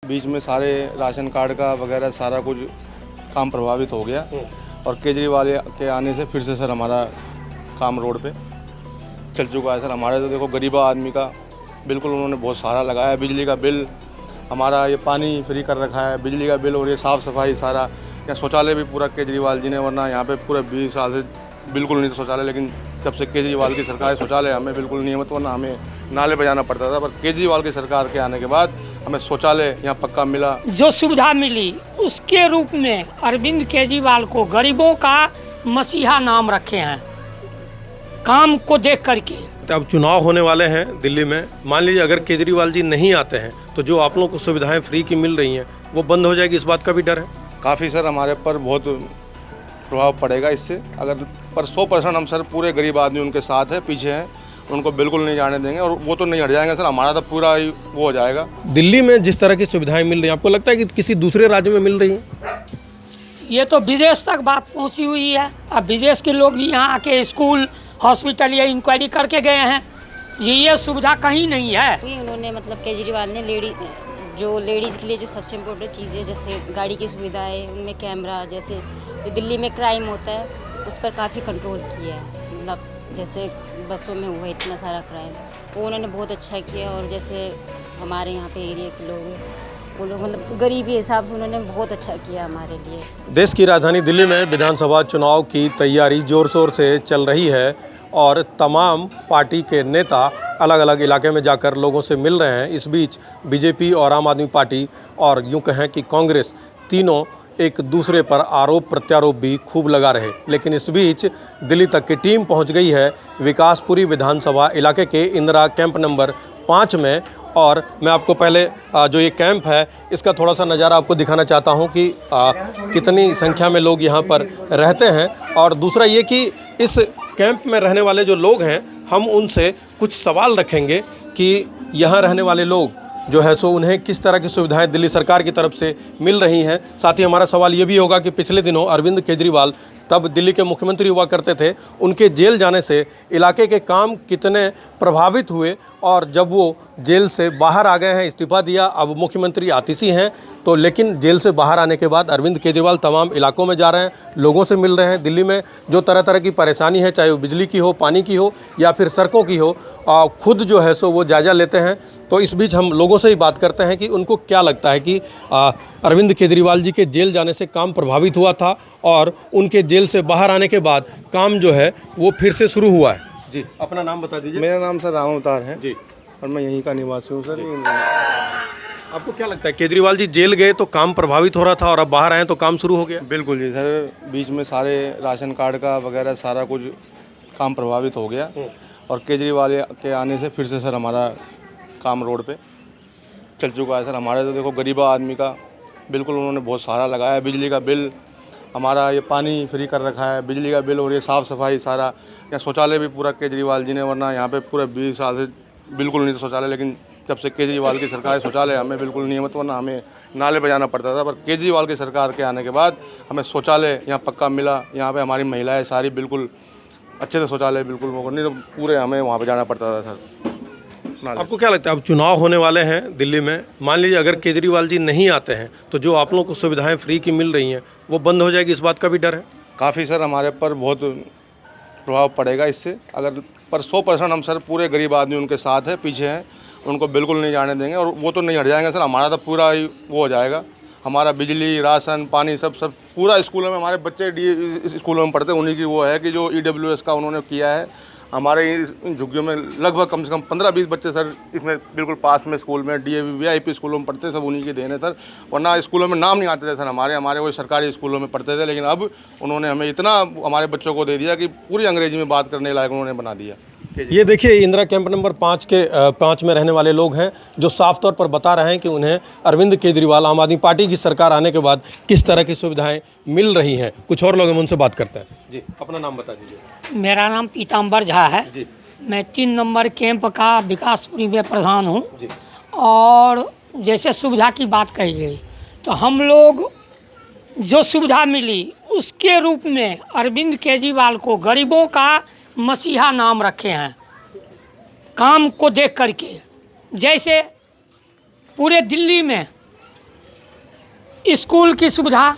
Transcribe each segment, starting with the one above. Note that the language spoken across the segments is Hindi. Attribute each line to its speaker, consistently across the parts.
Speaker 1: बीच में सारे राशन कार्ड का वगैरह सारा कुछ काम प्रभावित हो गया और केजरीवाल के आने से फिर से सर हमारा काम रोड पे चल चुका है। सर हमारे तो देखो गरीबा आदमी का बिल्कुल उन्होंने बहुत सहारा लगाया है। बिजली का बिल हमारा, ये पानी फ्री कर रखा है, बिजली का बिल और ये साफ़ सफाई सारा। यहाँ शौचालय भी पूरा केजरीवाल जी ने, वरना यहाँ पे पूरे 20 साल से बिल्कुल नहीं था शौचालय, लेकिन जब से केजरीवाल की सरकार शौचालय हमें बिल्कुल नियमित, वरना हमें नाले पे जाना पड़ता था। पर केजरीवाल की सरकार के आने के बाद हमें शौचालय यहाँ पक्का मिला।
Speaker 2: जो सुविधा मिली उसके रूप में अरविंद केजरीवाल को गरीबों का मसीहा नाम रखे हैं, काम को देख करके।
Speaker 3: अब चुनाव होने वाले हैं दिल्ली में, मान लीजिए अगर केजरीवाल जी नहीं आते हैं तो जो आप लोगों को सुविधाएं फ्री की मिल रही हैं वो बंद हो जाएगी, इस बात का भी डर है?
Speaker 1: काफ़ी सर हमारे पर बहुत प्रभाव पड़ेगा इससे। अगर पर 100% हम सर पूरे गरीब आदमी उनके साथ है, पीछे हैं, उनको बिल्कुल नहीं जाने देंगे और वो तो नहीं हट जाएंगे सर, हमारा तो पूरा ही वो हो जाएगा।
Speaker 3: दिल्ली में जिस तरह की सुविधाएं मिल रही हैं, आपको लगता है कि किसी दूसरे राज्य में मिल रही हैं?
Speaker 2: ये तो विदेश तक बात पहुंची हुई है। अब विदेश के लोग भी यहाँ आके स्कूल, हॉस्पिटल या इंक्वायरी करके गए हैं। ये सुविधा कहीं नहीं है।
Speaker 4: उन्होंने मतलब केजरीवाल ने लेडीज़ के लिए जो सबसे इम्पोर्टेंट चीज़ है, जैसे गाड़ी की सुविधा है, उनमें कैमरा, जैसे जो दिल्ली में क्राइम होता है उस पर काफ़ी कंट्रोल किया है। मतलब जैसे बसों में हुआ इतना सारा क्राइम, वो उन्होंने बहुत अच्छा किया। और जैसे हमारे यहाँ पे एरिया के लोग हैं, वो लोग मतलब गरीबी हिसाब से उन्होंने बहुत अच्छा किया हमारे लिए।
Speaker 3: देश की राजधानी दिल्ली में विधानसभा चुनाव की तैयारी जोर शोर से चल रही है और तमाम पार्टी के नेता अलग अलग इलाके में जाकर लोगों से मिल रहे हैं। इस बीच बीजेपी और आम आदमी पार्टी और यूँ कहें कि कांग्रेस, तीनों एक दूसरे पर आरोप प्रत्यारोप भी खूब लगा रहे। लेकिन इस बीच दिल्ली तक की टीम पहुंच गई है विकासपुरी विधानसभा इलाके के इंदिरा कैंप नंबर 5 में। और मैं आपको पहले जो ये कैंप है इसका थोड़ा सा नज़ारा आपको दिखाना चाहता हूं कि कितनी संख्या में लोग यहां पर रहते हैं। और दूसरा ये कि इस कैंप में रहने वाले जो लोग हैं, हम उनसे कुछ सवाल रखेंगे कि यहाँ रहने वाले लोग जो है सो उन्हें किस तरह की सुविधाएं दिल्ली सरकार की तरफ से मिल रही हैं। साथ ही हमारा सवाल ये भी होगा कि पिछले दिनों अरविंद केजरीवाल तब दिल्ली के मुख्यमंत्री हुआ करते थे, उनके जेल जाने से इलाके के काम कितने प्रभावित हुए और जब वो जेल से बाहर आ गए हैं, इस्तीफा दिया, अब मुख्यमंत्री आतिशी हैं, तो लेकिन जेल से बाहर आने के बाद अरविंद केजरीवाल तमाम इलाकों में जा रहे हैं, लोगों से मिल रहे हैं। दिल्ली में जो तरह तरह की परेशानी है, चाहे वो बिजली की हो, पानी की हो या फिर सड़कों की हो, खुद जो है सो वो जायज़ा लेते हैं। तो इस बीच हम लोगों से ही बात करते हैं कि उनको क्या लगता है कि अरविंद केजरीवाल जी के जेल जाने से काम प्रभावित हुआ था और उनके जेल से बाहर आने के बाद काम जो है वो फिर से शुरू हुआ है। जी, अपना नाम बता दीजिए।
Speaker 1: मेरा नाम सर राम अवतार है
Speaker 3: जी,
Speaker 1: और मैं यहीं का निवासी हूँ सर।
Speaker 3: आपको क्या लगता है केजरीवाल जी जेल गए तो काम प्रभावित हो रहा था और अब बाहर आए तो काम शुरू हो गया?
Speaker 1: बिल्कुल जी सर, बीच में सारे राशन कार्ड का वगैरह सारा कुछ काम प्रभावित हो गया और केजरीवाल के आने से फिर से सर हमारा काम रोड पे चल चुका है। सर हमारे तो देखो गरीबा आदमी का बिल्कुल उन्होंने बहुत सहारा लगाया है। बिजली का बिल हमारा, ये पानी फ्री कर रखा है, बिजली का बिल और ये साफ़ सफाई सारा। यहाँ शौचालय भी पूरा केजरीवाल जी ने, वरना यहाँ पे पूरे 20 साल से बिल्कुल नहीं था शौचालय, लेकिन जब से केजरीवाल की सरकार शौचालय हमें बिल्कुल नियमित, वरना हमें नाले पे जाना पड़ता था। पर केजरीवाल की सरकार के आने के बाद हमें शौचालय यहाँ पक्का मिला। यहाँ पे हमारी महिलाएं सारी बिल्कुल अच्छे से शौचालय बिल्कुल वो, नहीं तो पूरे हमें वहाँ पे जाना पड़ता था सर।
Speaker 3: आपको क्या लगता है अब चुनाव होने वाले हैं दिल्ली में, मान लीजिए अगर केजरीवाल जी नहीं आते हैं तो जो आप लोगों को सुविधाएं फ्री की मिल रही हैं वो बंद हो जाएगी, इस बात का भी डर है?
Speaker 1: काफ़ी सर हमारे पर बहुत प्रभाव पड़ेगा इससे। अगर पर 100% हम सर पूरे गरीब आदमी उनके साथ है, पीछे हैं, उनको बिल्कुल नहीं जाने देंगे और वो तो नहीं हट जाएंगे सर, हमारा तो पूरा ही वो हो जाएगा। हमारा बिजली, राशन, पानी सब पूरा स्कूलों में, हमारे बच्चे स्कूलों में पढ़ते हैं, उन्हीं की वो है कि जो EWS का उन्होंने किया है। हमारे इन झुग्गियों में लगभग कम से कम 15-20 बच्चे सर इसमें बिल्कुल पास में स्कूल में DAV VIP स्कूलों में पढ़ते, सब उन्हीं की देन है सर। वरना स्कूलों में नाम नहीं आते थे सर, हमारे वो सरकारी स्कूलों में पढ़ते थे, लेकिन अब उन्होंने हमें इतना हमारे बच्चों को दे दिया कि पूरी अंग्रेजी में बात करने लायक उन्होंने बना दिया।
Speaker 3: ये देखिए इंदिरा कैंप नंबर 5 में रहने वाले लोग हैं जो साफ तौर पर बता रहे हैं कि उन्हें अरविंद केजरीवाल, आम आदमी पार्टी की सरकार आने के बाद किस तरह की सुविधाएं मिल रही हैं। कुछ और लोग हम उनसे बात करते हैं। जी, अपना नाम बता दीजिए।
Speaker 2: मेरा नाम पीताम्बर झा है
Speaker 3: जी।
Speaker 2: मैं 3 नंबर कैंप का विकासपुरी में प्रधान हूँ। और जैसे सुविधा की बात कही गई तो हम लोग जो सुविधा मिली उसके रूप में अरविंद केजरीवाल को गरीबों का मसीहा नाम रखे हैं, काम को देख करके। जैसे पूरे दिल्ली में स्कूल की सुविधा,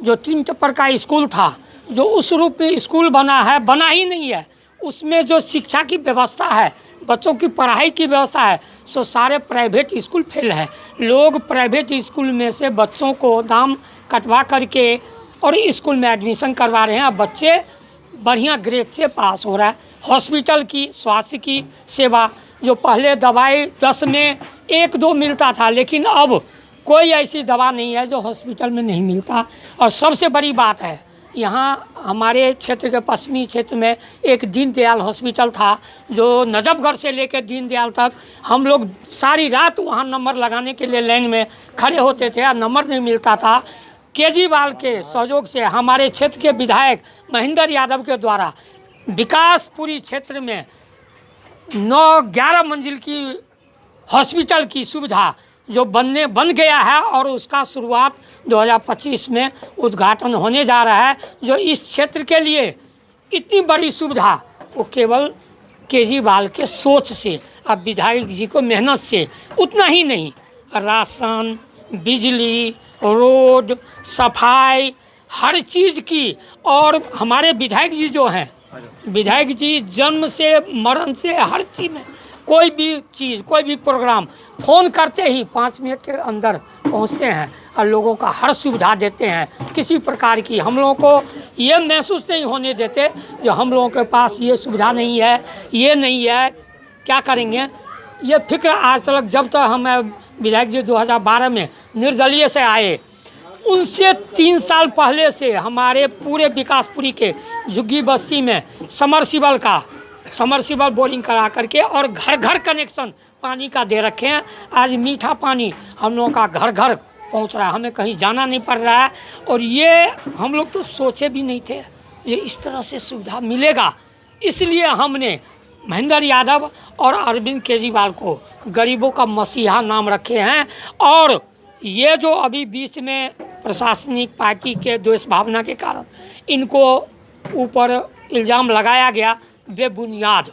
Speaker 2: जो 3 टप्पर का स्कूल था, जो उस रूप में स्कूल बना है, बना ही नहीं है। उसमें जो शिक्षा की व्यवस्था है, बच्चों की पढ़ाई की व्यवस्था है, सो सारे प्राइवेट स्कूल फेल है। लोग प्राइवेट स्कूल में से बच्चों को दाम कटवा करके और स्कूल में एडमिशन करवा रहे हैं। बच्चे बढ़िया ग्रेड से पास हो रहा है। हॉस्पिटल की स्वास्थ्य की सेवा, जो पहले दवाई 10 में 1-2 मिलता था, लेकिन अब कोई ऐसी दवा नहीं है जो हॉस्पिटल में नहीं मिलता। और सबसे बड़ी बात है, यहाँ हमारे क्षेत्र के पश्चिमी क्षेत्र में एक दीनदयाल हॉस्पिटल था, जो नजफगढ़ से लेकर दीनदयाल तक हम लोग सारी रात वहाँ नंबर लगाने के लिए लाइन में खड़े होते थे और नंबर नहीं मिलता था। केजरीवाल के सहयोग से हमारे क्षेत्र के विधायक महेंद्र यादव के द्वारा विकासपुरी क्षेत्र में 9-11 मंजिल की हॉस्पिटल की सुविधा जो बन गया है और उसका शुरुआत 2025 में उद्घाटन होने जा रहा है। जो इस क्षेत्र के लिए इतनी बड़ी सुविधा, वो केवल केजरीवाल के सोच से, अब विधायक जी को मेहनत से, उतना ही नहीं, राशन, बिजली, रोड, सफाई, हर चीज़ की। और हमारे विधायक जी जो हैं, विधायक जी जन्म से मरण से हर चीज़ में, कोई भी चीज़, कोई भी प्रोग्राम फ़ोन करते ही 5 मिनट के अंदर पहुंचते हैं और लोगों का हर सुविधा देते हैं। किसी प्रकार की हम लोगों को ये महसूस नहीं होने देते जो हम लोगों के पास ये सुविधा नहीं है, ये नहीं है, क्या करेंगे। ये फिक्र आज तक, जब तक हमें विधायक जी 2012 में निर्दलीय से आए, उनसे 3 साल पहले से हमारे पूरे विकासपुरी के झुग्गी बस्ती में समरसिबल बोरिंग करा करके और घर घर कनेक्शन पानी का दे रखे हैं। आज मीठा पानी हम लोगों का घर घर पहुंच रहा है, हमें कहीं जाना नहीं पड़ रहा है। और ये हम लोग तो सोचे भी नहीं थे ये इस तरह से सुविधा मिलेगा। इसलिए हमने महेंद्र यादव और अरविंद केजरीवाल को गरीबों का मसीहा नाम रखे हैं। और ये जो अभी बीच में प्रशासनिक पार्टी के द्वेष भावना के कारण इनको ऊपर इल्ज़ाम लगाया गया, बेबुनियाद,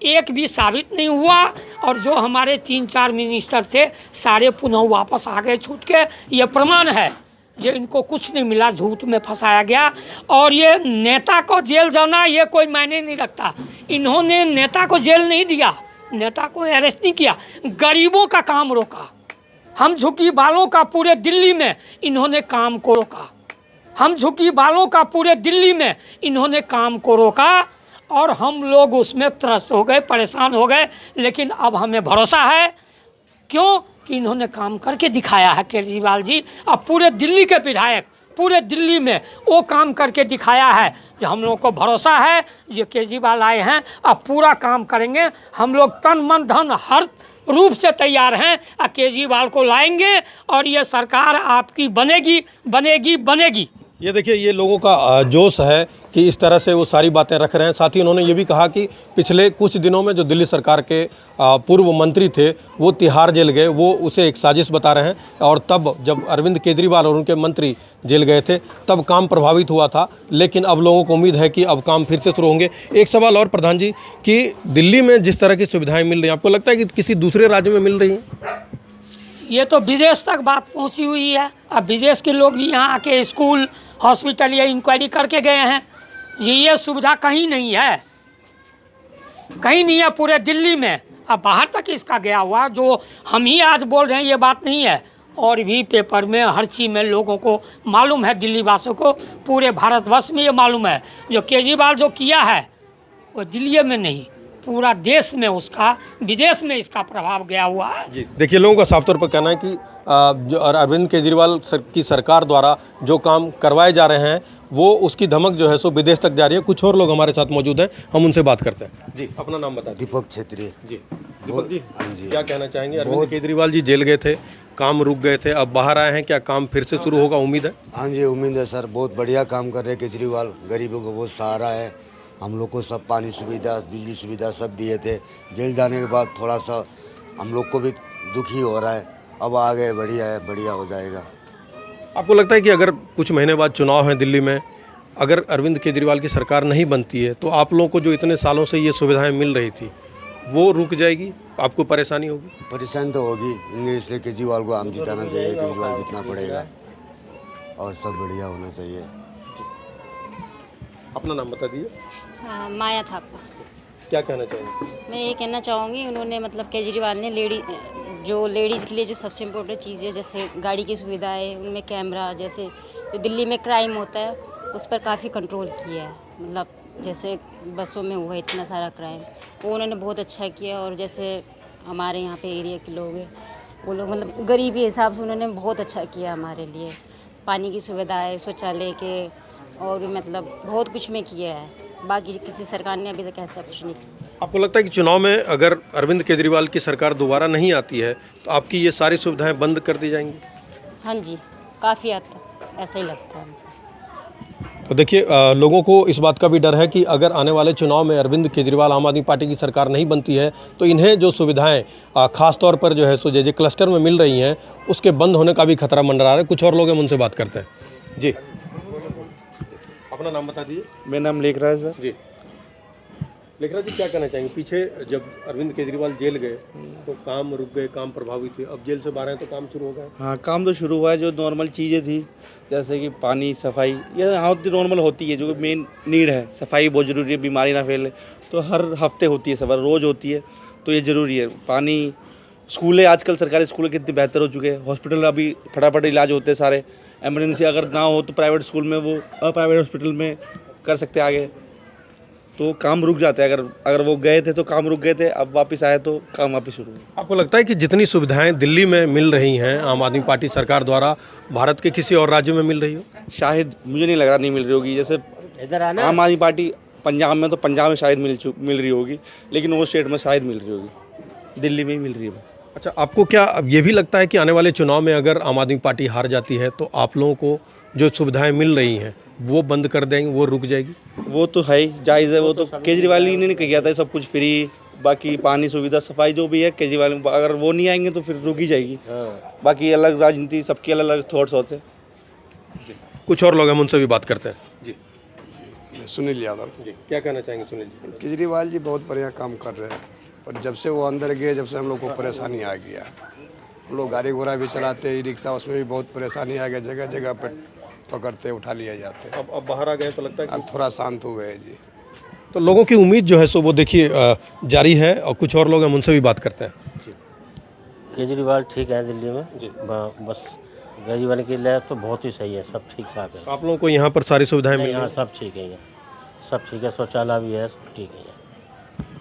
Speaker 2: एक भी साबित नहीं हुआ। और जो हमारे 3-4 मिनिस्टर थे, सारे पुनः वापस आ गए छूट के। ये प्रमाण है ये इनको कुछ नहीं मिला, झूठ में फंसाया गया। और ये नेता को जेल जाना ये कोई मायने नहीं रखता। इन्होंने नेता को जेल नहीं दिया, नेता को अरेस्ट नहीं किया, गरीबों का काम रोका। हम झुग्गी वालों का पूरे दिल्ली में इन्होंने काम को रोका। हम झुग्गी वालों का पूरे दिल्ली में इन्होंने काम को रोका और हम लोग उसमें त्रस्त हो गए, परेशान हो गए। लेकिन अब हमें भरोसा है, क्यों कि इन्होंने काम करके दिखाया है केजरीवाल जी। अब पूरे दिल्ली के विधायक पूरे दिल्ली में वो काम करके दिखाया है जो हम लोगों को भरोसा है। ये केजरीवाल आए हैं, अब पूरा काम करेंगे। हम लोग तन मन धन हर रूप से तैयार हैं, केजरीवाल को लाएंगे और ये सरकार आपकी बनेगी बनेगी बनेगी।
Speaker 3: ये देखिए, ये लोगों का जोश है कि इस तरह से वो सारी बातें रख रहे हैं। साथ ही उन्होंने ये भी कहा कि पिछले कुछ दिनों में जो दिल्ली सरकार के पूर्व मंत्री थे वो तिहाड़ जेल गए, वो उसे एक साजिश बता रहे हैं। और तब जब अरविंद केजरीवाल और उनके मंत्री जेल गए थे तब काम प्रभावित हुआ था, लेकिन अब लोगों को उम्मीद है कि अब काम फिर से शुरू होंगे। एक सवाल और प्रधान जी, कि दिल्ली में जिस तरह की सुविधाएँ मिल रही हैं, आपको लगता है कि किसी दूसरे राज्य में मिल रही हैं?
Speaker 2: ये तो विदेश तक बात पहुंची हुई है। अब विदेश के लोग भी यहाँ आके स्कूल, हॉस्पिटल या इंक्वायरी करके गए हैं। ये सुविधा कहीं नहीं है, कहीं नहीं है पूरे दिल्ली में। अब बाहर तक इसका गया हुआ, जो हम ही आज बोल रहे हैं ये बात नहीं है। और भी पेपर में, हर चीज़ में लोगों को मालूम है, दिल्ली वासियों को, पूरे भारतवर्ष में ये मालूम है। जो केजरीवाल जो किया है वो दिल्ली में नहीं, पूरा देश में उसका, विदेश में इसका प्रभाव गया हुआ है।
Speaker 3: जी देखिए, लोगों का साफ तौर पर कहना है कि जो अरविंद केजरीवाल की सरकार द्वारा जो काम करवाए जा रहे हैं वो उसकी धमक जो है सो विदेश तक जा रही है। कुछ और लोग हमारे साथ मौजूद हैं, हम उनसे बात करते हैं। जी, अपना नाम बताएं।
Speaker 5: दीपक छेत्री।
Speaker 3: जी दीपक जी, क्या कहना चाहेंगे? अरविंद केजरीवाल जी जेल गए थे, काम रुक गए थे, अब बाहर आए हैं, क्या काम फिर से शुरू होगा? उम्मीद है?
Speaker 5: हाँ जी, उम्मीद है सर। बहुत बढ़िया काम कर रहे हैं केजरीवाल, गरीबों को बहुत सहारा है। हम लोग को सब पानी सुविधा, बिजली सुविधा सब दिए थे। जेल जाने के बाद थोड़ा सा हम लोग को भी दुखी हो रहा है, अब आ गए, बढ़िया है, बढ़िया हो जाएगा।
Speaker 3: आपको लगता है कि अगर कुछ महीने बाद चुनाव है दिल्ली में, अगर अरविंद केजरीवाल की सरकार नहीं बनती है तो आप लोगों को जो इतने सालों से ये सुविधाएं मिल रही थी वो रुक जाएगी, आपको परेशानी होगी?
Speaker 5: परेशानी तो होगी, इसलिए केजरीवाल को हम जिताना चाहिए, केजरीवाल जितना पड़ेगा। और सब बढ़िया होना चाहिए।
Speaker 3: अपना नाम बता दीजिए,
Speaker 4: हाँ, माया थापा।
Speaker 3: क्या कहना चाहेंगे?
Speaker 4: मैं ये कहना चाहूँगी, उन्होंने मतलब केजरीवाल ने लेडीज़ के लिए जो सबसे इम्पोर्टेंट चीज़ है, जैसे गाड़ी की सुविधा है, उनमें कैमरा, जैसे जो दिल्ली में क्राइम होता है उस पर काफ़ी कंट्रोल किया है। मतलब जैसे बसों में हुआ इतना सारा क्राइम, वो उन्होंने बहुत अच्छा किया। और जैसे हमारे यहाँ पे एरिया के लोग हैं, वो लोग मतलब गरीबी हिसाब से उन्होंने बहुत अच्छा किया हमारे लिए। पानी की सुविधा है, शौचालय के, और भी मतलब बहुत कुछ में किया है। बाकी किसी सरकार ने अभी तक ऐसा कुछ नहीं किया।
Speaker 3: आपको लगता है कि चुनाव में अगर अरविंद केजरीवाल की सरकार दोबारा नहीं आती है तो आपकी ये सारी सुविधाएं बंद कर दी जाएंगी?
Speaker 4: हाँ जी, काफ़ी हद तक ऐसा ही लगता है।
Speaker 3: तो देखिए, लोगों को इस बात का भी डर है कि अगर आने वाले चुनाव में अरविंद केजरीवाल आम आदमी पार्टी की सरकार नहीं बनती है तो इन्हें जो सुविधाएं खास तौर पर जो है सो जे क्लस्टर में मिल रही हैं उसके बंद होने का भी खतरा मंडरा रहा है। कुछ और लोग हैं, उनसे बात करते हैं। जी, अपना नाम बता दीजिए।
Speaker 6: मेरा नाम लेखराज सर।
Speaker 3: जी, लेखराज जी, क्या कहना चाहेंगे? पीछे जब अरविंद केजरीवाल जेल गए तो काम रुक गए, काम प्रभावित हुए, अब जेल से बाहर हैं तो काम शुरू हो गया।
Speaker 6: हाँ, काम तो शुरू हुआ है। जो नॉर्मल चीज़ें थी जैसे कि पानी, सफाई, ये यहाँ नॉर्मल होती है, जो मेन नीड है। सफाई बहुत ज़रूरी है, बीमारी ना फैले, तो हर हफ्ते होती है, सफाई रोज़ होती है, तो ये ज़रूरी है। पानी, स्कूलें, आजकल सरकारी स्कूल कितने बेहतर हो चुके हैं। हॉस्पिटल अभी फटाफट इलाज होते हैं सारे। एमरजेंसी अगर ना हो तो प्राइवेट स्कूल में, वो प्राइवेट हॉस्पिटल में कर सकते हैं आगे, तो काम रुक जाता है। अगर वो गए थे तो काम रुक गए थे, अब वापस आए तो काम वापस शुरू हुआ।
Speaker 3: आपको लगता है कि जितनी सुविधाएं दिल्ली में मिल रही हैं आम आदमी पार्टी सरकार द्वारा, भारत के किसी और राज्य में मिल रही हो?
Speaker 6: शायद मुझे नहीं लग रहा नहीं मिल रही होगी। जैसे आम आदमी पार्टी पंजाब में, तो पंजाब में शायद मिल रही होगी, लेकिन वो स्टेट में शायद मिल रही होगी, दिल्ली में ही मिल रही है।
Speaker 3: अच्छा, आपको क्या अब ये भी लगता है कि आने वाले चुनाव में अगर आम आदमी पार्टी हार जाती है तो आप लोगों को जो सुविधाएं मिल रही हैं वो बंद कर देंगे, वो रुक जाएगी?
Speaker 6: वो तो है ही, जायज़ है। वो तो केजरीवाल ही ने किया था सब कुछ फ्री, बाकी पानी, सुविधा, सफाई जो भी है केजरीवाल, अगर वो नहीं आएंगे तो फिर रुक ही जाएगी। बाकी अलग राजनीति, सबके अलग अलग थॉट्स होते हैं।
Speaker 3: कुछ और लोग हम उनसे भी बात करते हैं। जी,
Speaker 7: सुनील यादव
Speaker 3: जी, क्या कहना चाहेंगे सुनील जी?
Speaker 7: केजरीवाल जी बहुत बढ़िया काम कर रहे हैं, पर जब से वो अंदर गए, जब से हम लोग को परेशानी आ गया। हम लोग गाड़ी घोड़ा भी चलाते हैं, रिक्शा, उसमें भी बहुत परेशानी आ गया। जगह जगह पर पकड़ते, उठा लिया जाते हैं।
Speaker 3: अब बाहर आ गए तो लगता है कि
Speaker 7: अब थोड़ा शांत हो गए जी।
Speaker 3: तो लोगों की उम्मीद जो है सो वो देखिए जारी है। और कुछ और लोग हम उनसे भी बात करते हैं।
Speaker 8: केजरीवाल ठीक है दिल्ली में जी, बस गरीब के लिए तो बहुत ही सही है, सब ठीक ठाक है।
Speaker 3: आप लोगों को यहाँ पर सारी सुविधाएं मिल रही
Speaker 8: यहाँ
Speaker 3: हैं?
Speaker 8: सब ठीक है, सब ठीक है, शौचालय भी है, सब ठीक है।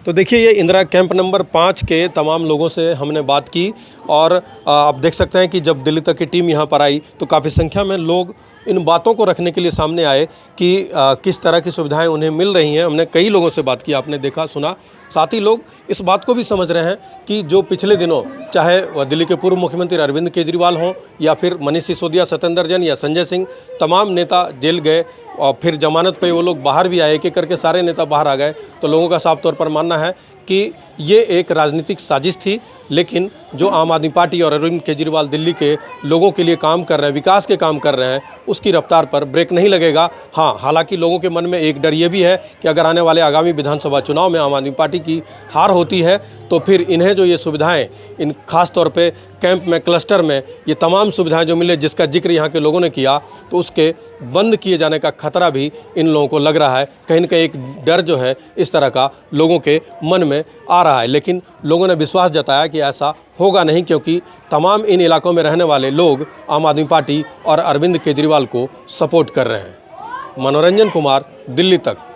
Speaker 3: तो देखिए, ये इंदिरा कैंप नंबर 5 के तमाम लोगों से हमने बात की और आप देख सकते हैं कि जब दिल्ली तक की टीम यहाँ पर आई तो काफ़ी संख्या में लोग इन बातों को रखने के लिए सामने आए कि किस तरह की सुविधाएं उन्हें मिल रही हैं। हमने कई लोगों से बात की, आपने देखा सुना। साथ ही लोग इस बात को भी समझ रहे हैं कि जो पिछले दिनों चाहे वह दिल्ली के पूर्व मुख्यमंत्री अरविंद केजरीवाल हों या फिर मनीष सिसोदिया, सत्येंद्र जैन या संजय सिंह, तमाम नेता जेल गए और फिर जमानत पे वो लोग बाहर भी आए, एक एक करके सारे नेता बाहर आ गए। तो लोगों का साफ तौर पर मानना है कि ये एक राजनीतिक साजिश थी, लेकिन जो आम आदमी पार्टी और अरविंद केजरीवाल दिल्ली के लोगों के लिए काम कर रहे हैं, विकास के काम कर रहे हैं, उसकी रफ्तार पर ब्रेक नहीं लगेगा। हाँ, हालांकि लोगों के मन में एक डर ये भी है कि अगर आने वाले आगामी विधानसभा चुनाव में आम आदमी पार्टी की हार होती है तो फिर इन्हें जो ये सुविधाएं, इन खास तौर पे कैंप में, क्लस्टर में ये तमाम सुविधाएं जो मिले, जिसका जिक्र यहाँ के लोगों ने किया, तो उसके बंद किए जाने का खतरा भी इन लोगों को लग रहा है। कहीं न कहीं एक डर जो है इस तरह का लोगों के मन में आ रहा है, लेकिन लोगों ने विश्वास जताया कि ऐसा होगा नहीं, क्योंकि तमाम इन इलाकों में रहने वाले लोग आम आदमी पार्टी और अरविंद केजरीवाल को सपोर्ट कर रहे हैं। मनोरंजन कुमार, दिल्ली तक।